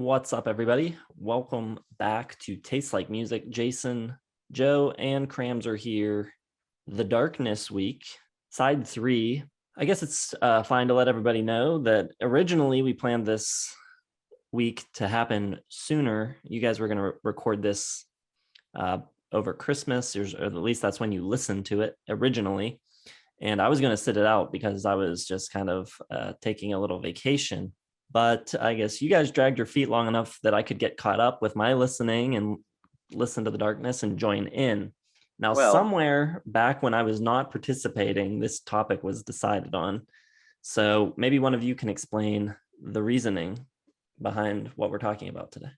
What's up, everybody? Welcome back to Taste Like Music. Jason, Joe, and Crams are here. The Darkness Week, side 3. I guess it's fine to let everybody know that originally we planned this week to happen sooner. You guys were going to record this over Christmas, or at least that's when you listened to it originally. And I was going to sit it out because I was just kind of taking a little vacation. But I guess you guys dragged your feet long enough that I could get caught up with my listening and listen to The Darkness and join in. Now, somewhere back when I was not participating, this topic was decided on. So maybe one of you can explain the reasoning behind what we're talking about today.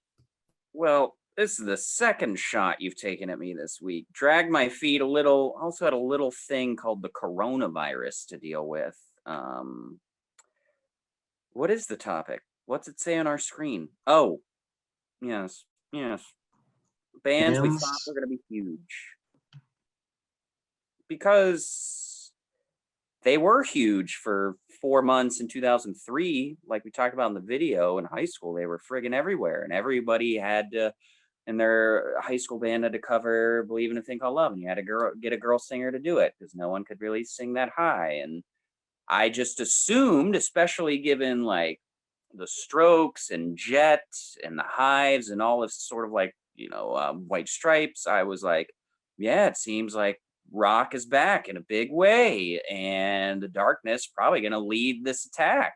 Well, this is the second shot you've taken at me this week. Dragged my feet a little. Also had a little thing called the coronavirus to deal with. What is the topic? What's it say on our screen? Oh, yes. Bands we thought were going to be huge. Because they were huge for 4 months in 2003. Like we talked about in the video, in high school, they were friggin' everywhere. And everybody had to, in their high school band, had to cover Believe in a Thing Called Love. And you had to get a girl singer to do it because no one could really sing that high. And I just assumed, especially given like the Strokes and Jet and the Hives and all this sort of like, White Stripes, I was like, yeah, it seems like rock is back in a big way and the Darkness probably going to lead this attack.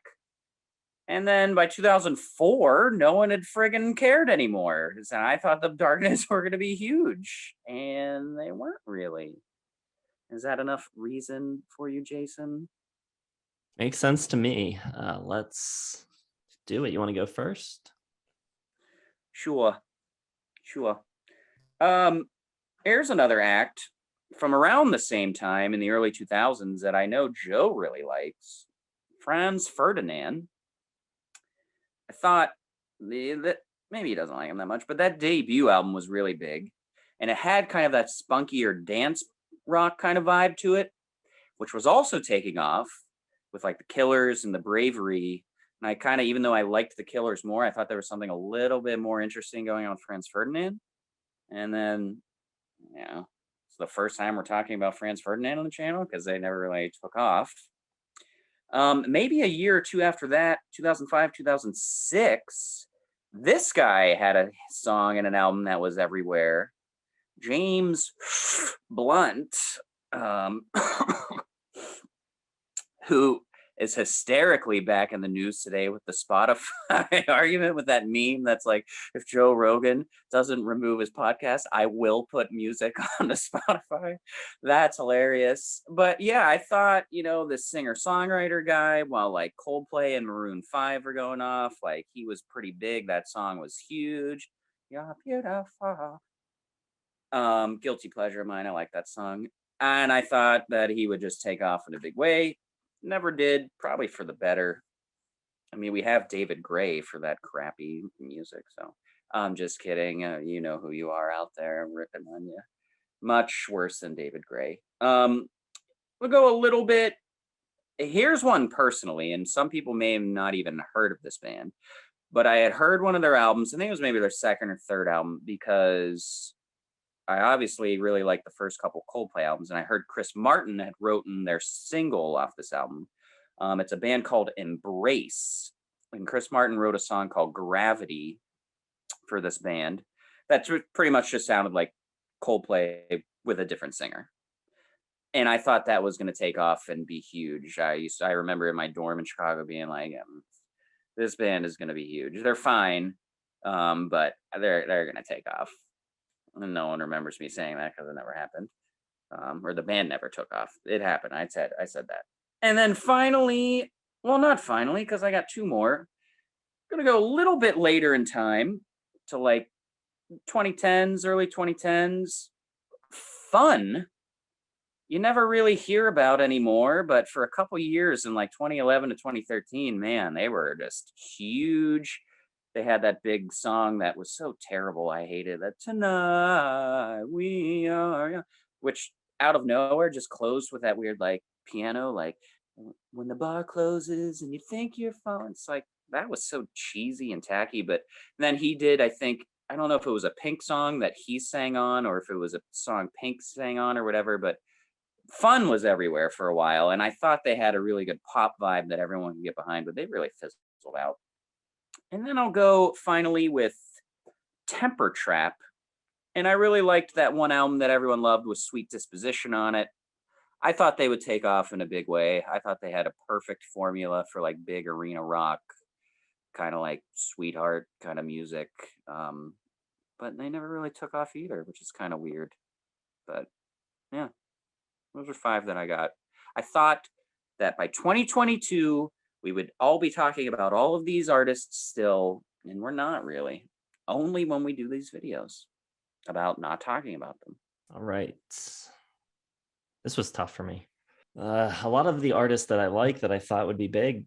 And then by 2004, no one had friggin' cared anymore. And I thought the Darkness were going to be huge and they weren't really. Is that enough reason for you, Jason? Makes sense to me. Let's do it. You want to go first? Sure. Here's another act from around the same time in the early 2000s that I know Joe really likes. Franz Ferdinand. I thought that maybe he doesn't like him that much, but that debut album was really big. And it had kind of that spunkier dance rock kind of vibe to it, which was also taking off with like the Killers and the Bravery. And I kind of, even though I liked the Killers more, I thought there was something a little bit more interesting going on with Franz Ferdinand. And then, it's the first time we're talking about Franz Ferdinand on the channel because they never really took off. Maybe a year or two after that, 2005, 2006, this guy had a song and an album that was everywhere. James Blunt, who is hysterically back in the news today with the Spotify argument with that meme that's like, if Joe Rogan doesn't remove his podcast, I will put music on the Spotify. That's hilarious. But yeah, I thought, this singer-songwriter guy, while like Coldplay and Maroon 5 were going off, like he was pretty big. That song was huge. You're beautiful. Guilty pleasure of mine. I like that song. And I thought that he would just take off in a big way. Never did, probably for the better. I mean, we have David Gray for that crappy music, so I'm just kidding. You know who you are out there. I'm ripping on you. Much worse than David Gray. We'll go a little bit. Here's one personally, and some people may have not even heard of this band, but I had heard one of their albums. I think it was maybe their second or third album because I obviously really liked the first couple Coldplay albums, and I heard Chris Martin had written their single off this album. It's a band called Embrace, and Chris Martin wrote a song called Gravity for this band that pretty much just sounded like Coldplay with a different singer. And I thought that was going to take off and be huge. I remember in my dorm in Chicago being like, this band is going to be huge. They're fine, but they're going to take off. And no one remembers me saying that because it never happened. Or the band never took off. It happened. I said that. And then finally, well, not finally, because I got two more. I'm going to go a little bit later in time to like 2010s, early 2010s. Fun. You never really hear about anymore, but for a couple years in like 2011 to 2013, man, they were just huge. They had that big song that was so terrible. I hated that. Tonight we are, which out of nowhere just closed with that weird like piano, like when the bar closes and you think you're falling. It's like, that was so cheesy and tacky. But then he did, I think, I don't know if it was a Pink song that he sang on or if it was a song Pink sang on or whatever, but Fun was everywhere for a while. And I thought they had a really good pop vibe that everyone can get behind, but they really fizzled out. And then I'll go finally with Temper Trap. And I really liked that one album that everyone loved with Sweet Disposition on it. I thought they would take off in a big way. I thought they had a perfect formula for like big arena rock, kind of like Sweetheart kind of music. But they never really took off either, which is kind of weird. But yeah, those are 5 that I got. I thought that by 2022, we would all be talking about all of these artists still, and we're not really. Only when we do these videos about not talking about them. All right. This was tough for me. A lot of the artists that I like that I thought would be big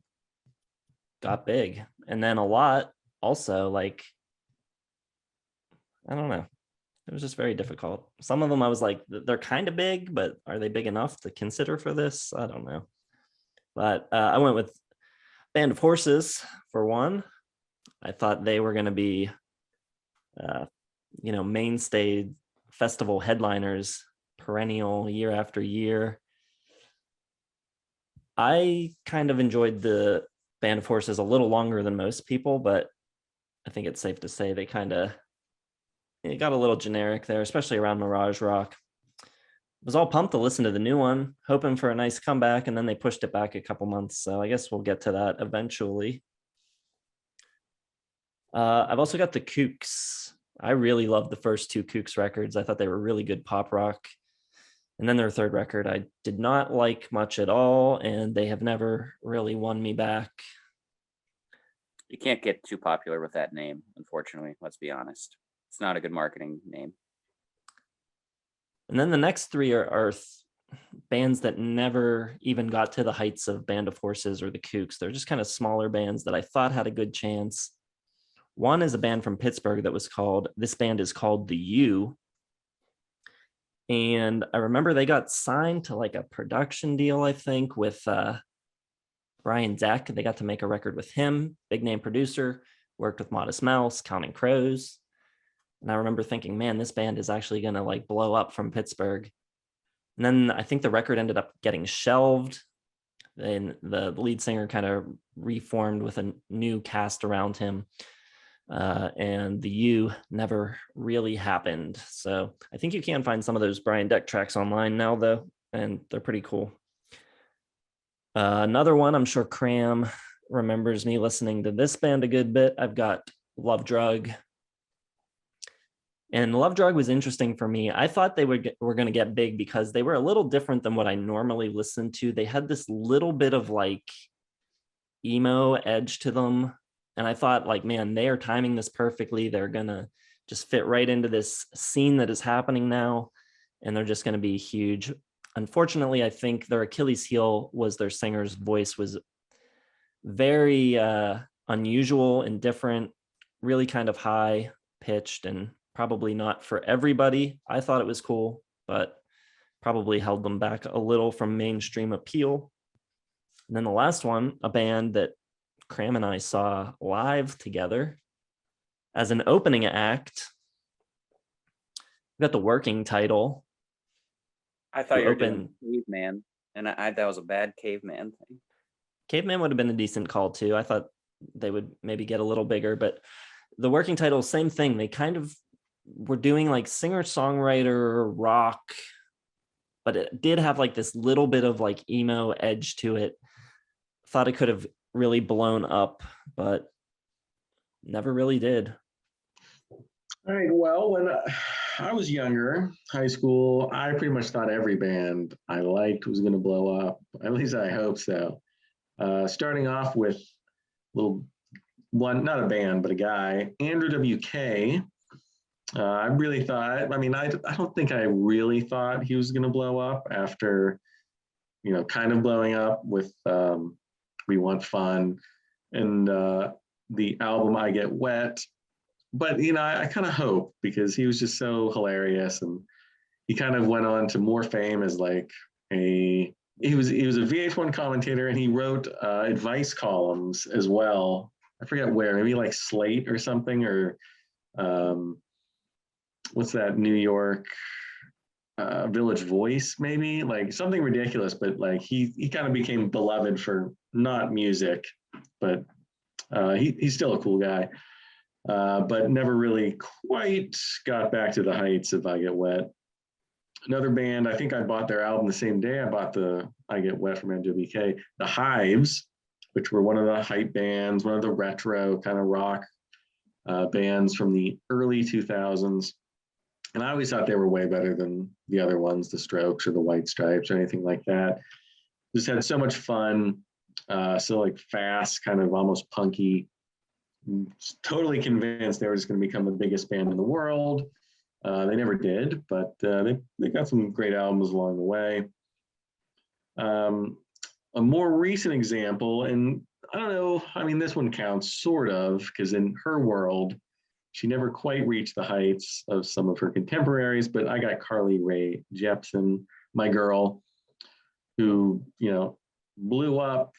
got big. And then a lot also, like, I don't know. It was just very difficult. Some of them I was like, they're kind of big, but are they big enough to consider for this? I don't know. But I went with Band of Horses for one. I thought they were going to be, mainstay festival headliners, perennial year after year. I kind of enjoyed the Band of Horses a little longer than most people, but I think it's safe to say they kind of it got a little generic there, especially around Mirage Rock. Was all pumped to listen to the new one, hoping for a nice comeback, and then they pushed it back a couple months. So I guess we'll get to that eventually. I've also got the Kooks. I really loved the first 2 Kooks records. I thought they were really good pop rock. And then their third record, I did not like much at all, and they have never really won me back. You can't get too popular with that name, unfortunately. Let's be honest. It's not a good marketing name. And then the next 3 are bands that never even got to the heights of Band of Horses or the Kooks. They're just kind of smaller bands that I thought had a good chance. One is a band from Pittsburgh that was called, this band is called The U. And I remember they got signed to like a production deal, I think, with Brian Deck. They got to make a record with him, big name producer, worked with Modest Mouse, Counting Crows. And I remember thinking, man, this band is actually going to like blow up from Pittsburgh. And then I think the record ended up getting shelved. And the lead singer kind of reformed with a new cast around him. And the U never really happened. So I think you can find some of those Brian Deck tracks online now, though, and they're pretty cool. Another one, I'm sure Cram remembers me listening to this band a good bit. I've got Love Drug. And Love Drug was interesting for me. I thought they were going to get big because they were a little different than what I normally listen to. They had this little bit of like emo edge to them. And I thought like, man, they are timing this perfectly. They're going to just fit right into this scene that is happening now. And they're just going to be huge. Unfortunately, I think their Achilles heel was their singer's voice was very unusual and different, really kind of high pitched and probably not for everybody. I thought it was cool, but probably held them back a little from mainstream appeal. And then the last one, a band that Cram and I saw live together as an opening act. We got the Working Title. I thought you were doing Caveman, and that was a bad Caveman thing. Caveman would have been a decent call too. I thought they would maybe get a little bigger, but the Working Title, same thing. They kind of were doing like singer-songwriter rock, but it did have like this little bit of like emo edge to it. Thought it could have really blown up, but never really did. All right. Well, when I was younger, high school, I pretty much thought every band I liked was going to blow up. At least I hope so. Starting off with little one, not a band, but a guy, Andrew WK. I really thought, I don't think I really thought he was going to blow up after, kind of blowing up with We Want Fun and the album I Get Wet. But, I kind of hope because he was just so hilarious. And he kind of went on to more fame as like he was a VH1 commentator, and he wrote advice columns as well I forget where, maybe like Slate or something, or what's that, New York Village Voice, maybe, like something ridiculous, but like he kind of became beloved for not music, but he's still a cool guy, but never really quite got back to the heights of I Get Wet. Another band, I think I bought their album the same day I bought the I Get Wet from NWK, The Hives, which were one of the hype bands, one of the retro kind of rock bands from the early 2000s. And I always thought they were way better than the other ones, the Strokes or the White Stripes or anything like that. Just had so much fun. So like fast, kind of almost punky. Totally convinced they were just going to become the biggest band in the world. They never did, but they got some great albums along the way. A more recent example, and I don't know, I mean, this one counts sort of, because in her world, she never quite reached the heights of some of her contemporaries, but I got Carly Rae Jepsen, my girl, who, blew up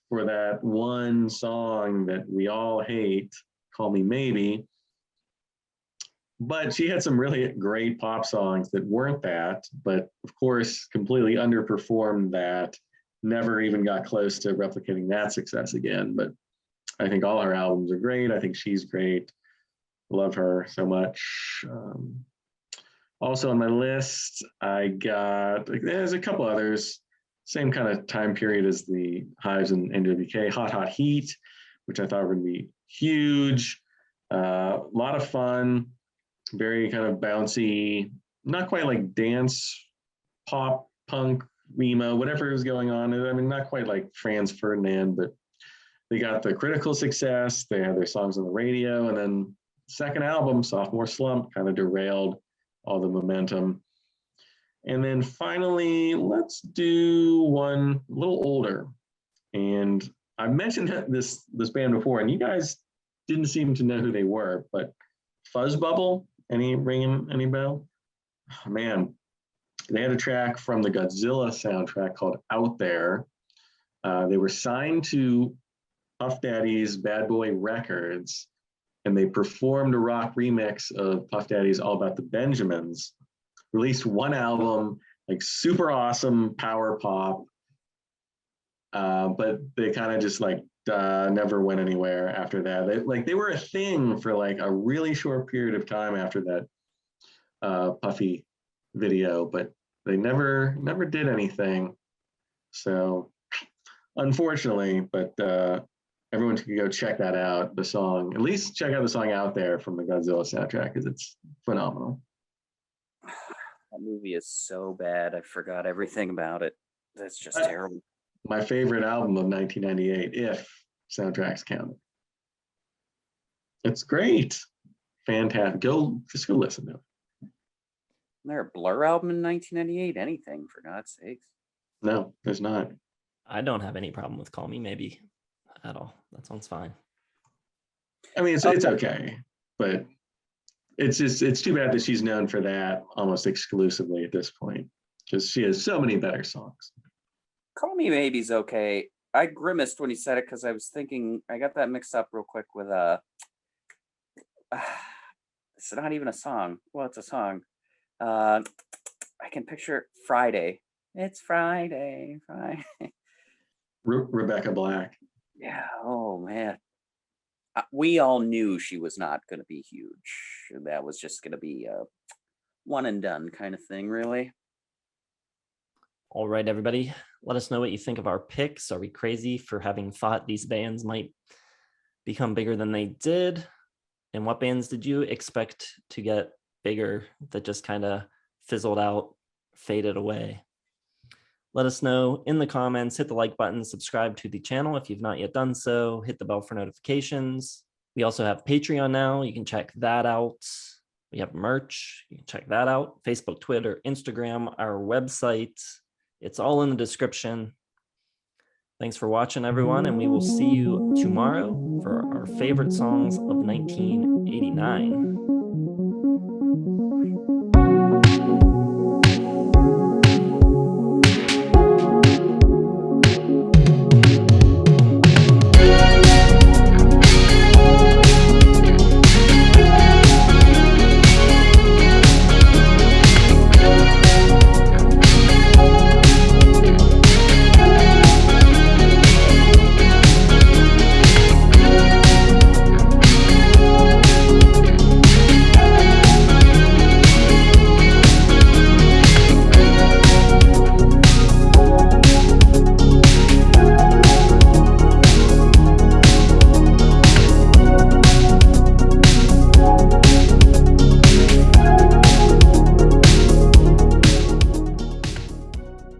for that one song that we all hate, Call Me Maybe. But she had some really great pop songs that weren't that, but of course, completely underperformed that, never even got close to replicating that success again. But I think all her albums are great. I think she's great. Love her so much. Also on my list, I got, there's a couple others, same kind of time period as the Hives and NWK, Hot Hot Heat, which I thought were going to be huge. A lot of fun, very kind of bouncy, not quite like dance, pop, punk, emo, whatever was going on. I mean, not quite like Franz Ferdinand, but they got the critical success. They had their songs on the radio, and then second album, Sophomore Slump, kind of derailed all the momentum. And then finally, let's do one a little older. And I mentioned this band before, and you guys didn't seem to know who they were, but Fuzzbubble, ringing any bell? Oh, man, they had a track from the Godzilla soundtrack called Out There. They were signed to Puff Daddy's Bad Boy Records, and they performed a rock remix of Puff Daddy's All About the Benjamins, released one album, like super awesome power pop, but they kind of just like never went anywhere after that. They were a thing for like a really short period of time after that Puffy video, but they never did anything. So unfortunately, but everyone can go check that out, the song. At least check out the song Out There from the Godzilla soundtrack, because it's phenomenal. That movie is so bad. I forgot everything about it. That's just terrible. My favorite album of 1998, if soundtracks count. It's great. Fantastic. Just go listen to it. Isn't there a Blur album in 1998? Anything, for God's sakes. No, there's not. I don't have any problem with Call Me Maybe at all. That sounds fine. I mean, it's okay, but it's too bad that she's known for that almost exclusively at this point, because she has so many better songs. Call Me Maybe's okay. I grimaced when he said it because I was thinking, I got that mixed up real quick with it's not even a song. Well, it's a song. I can picture Friday. It's Friday. Rebecca Black. Yeah. Oh man. We all knew she was not going to be huge. That was just going to be a one and done kind of thing, really. All right, everybody. Let us know what you think of our picks. Are we crazy for having thought these bands might become bigger than they did? And what bands did you expect to get bigger that just kind of fizzled out, faded away? Let us know in the comments. Hit the like button, subscribe to the channel if you've not yet done so, hit the bell for notifications. We also have Patreon now. You can check that out. We have merch. You can check that out. Facebook, Twitter, Instagram, our website. It's all in the description. Thanks for watching, everyone, and we will see you tomorrow for our favorite songs of 1989.